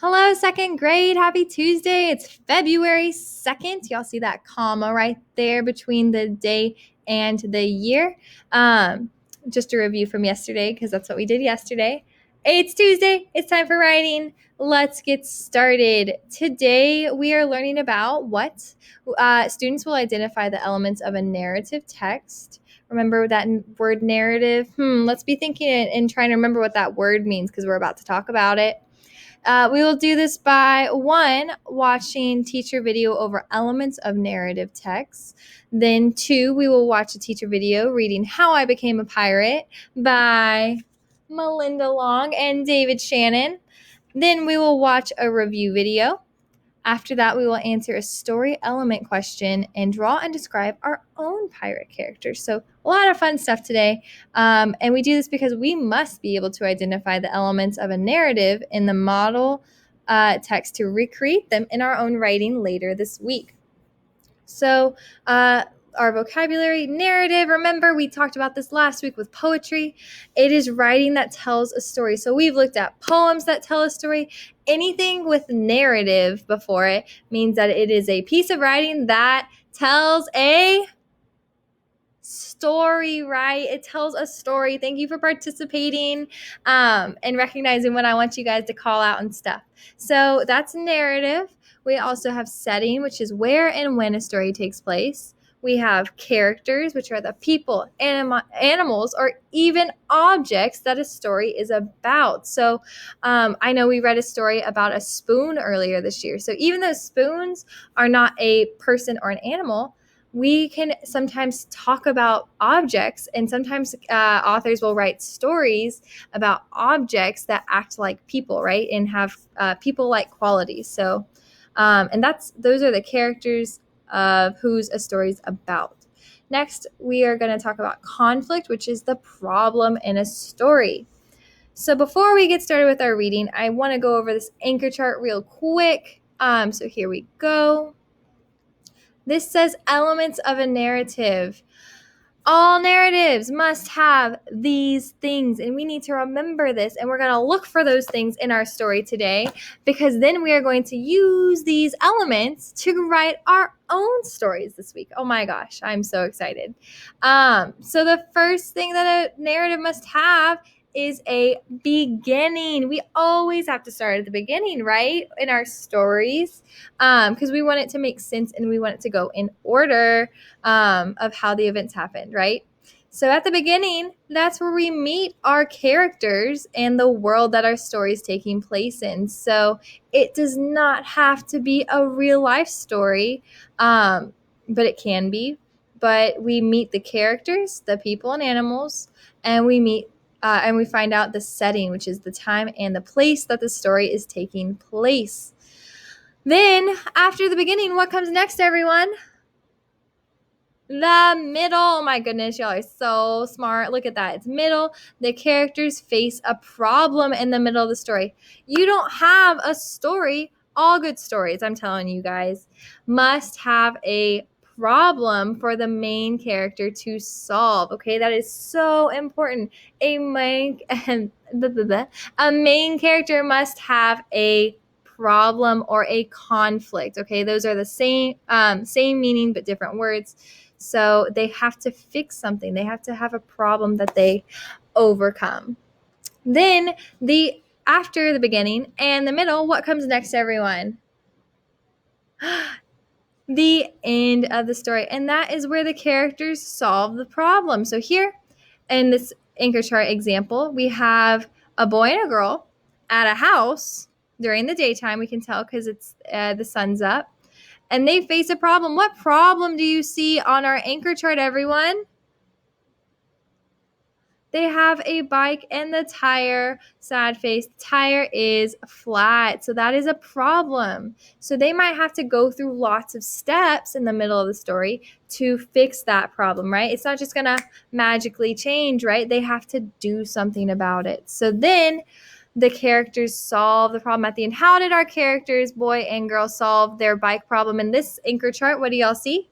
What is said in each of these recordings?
Hello, second grade. Happy Tuesday. It's February 2nd. Y'all see that comma right there between the day and the year. Just a review from yesterday because that's what we did yesterday. It's Tuesday. It's time for writing. Let's get started. Today we are learning about what students will identify the elements of a narrative text. Remember that word narrative? Let's be thinking and trying to remember what that word means because we're about to talk about it. We will do this by one, watching teacher video over elements of narrative text. Then two, we will watch a teacher video reading How I Became a Pirate by Melinda Long and David Shannon. Then we will watch a review video. After that, we will answer a story element question and draw and describe our own pirate characters. So a lot of fun stuff today. And we do this because we must be able to identify the elements of a narrative in the model text to recreate them in our own writing later this week. So our vocabulary, narrative, remember we talked about this last week with poetry. It is writing that tells a story. So we've looked at poems that tell a story. Anything with narrative before it means that it is a piece of writing that tells a story, right? It tells a story. Thank you for participating and recognizing when I want you guys to call out and stuff. So that's narrative. We also have setting, which is where and when a story takes place. We have characters, which are the people, animals, or even objects that a story is about. So I know we read a story about a spoon earlier this year. So even though spoons are not a person or an animal, we can sometimes talk about objects, and sometimes authors will write stories about objects that act like people, right? And have people-like qualities. So, and those are the characters of whose a story's about. Next, we are going to talk about conflict, which is the problem in a story. So before we get started with our reading, I want to go over this anchor chart real quick. So here we go. This says elements of a narrative. All narratives must have these things, and we need to remember this, and we're going to look for those things in our story today, because then we are going to use these elements to write our own stories this week. Oh my gosh, I'm so excited. So the first thing that a narrative must have is a beginning. We always have to start at the beginning, right? In our stories, because we want it to make sense and we want it to go in order of how the events happened, right? So at the beginning, that's where we meet our characters and the world that our story is taking place in. So it does not have to be a real life story, but it can be. But we meet the characters, the people and animals, and we find out the setting, which is the time and the place that the story is taking place. Then, after the beginning, what comes next, everyone? The middle. Oh my goodness, y'all are so smart. Look at that. It's middle. The characters face a problem in the middle of the story. You don't have a story. All good stories, I'm telling you guys, must have a problem for the main character to solve. Okay, that is so important. A main character must have a problem or a conflict. Okay, those are the same meaning but different words. So they have to fix something. They have to have a problem that they overcome. Then after the beginning and the middle, what comes next, everyone? The end of the story. And that is where the characters solve the problem. So here in this anchor chart example, we have a boy and a girl at a house during the daytime. We can tell because it's the sun's up. And they face a problem. What problem do you see on our anchor chart, everyone? They have a bike and the tire, sad face, the tire is flat. So that is a problem. So they might have to go through lots of steps in the middle of the story to fix that problem, right? It's not just going to magically change, right? They have to do something about it. So then the characters solve the problem at the end. How did our characters, boy and girl, solve their bike problem in this anchor chart? What do y'all see?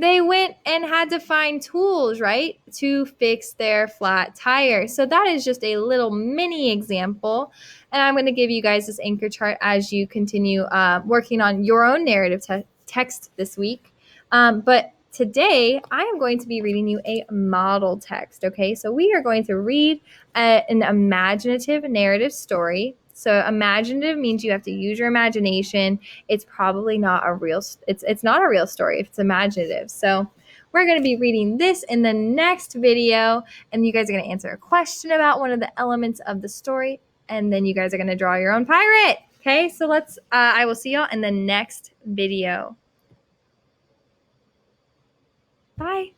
they went and had to find tools, right, to fix their flat tire. So that is just a little mini example. And I'm going to give you guys this anchor chart as you continue working on your own narrative text this week. But today, I am going to be reading you a model text, okay? So we are going to read an imaginative narrative story. So imaginative means you have to use your imagination. It's probably not a real, it's not a real story if it's imaginative. So we're going to be reading this in the next video, and you guys are going to answer a question about one of the elements of the story, and then you guys are going to draw your own pirate. Okay, so I will see y'all in the next video. Bye.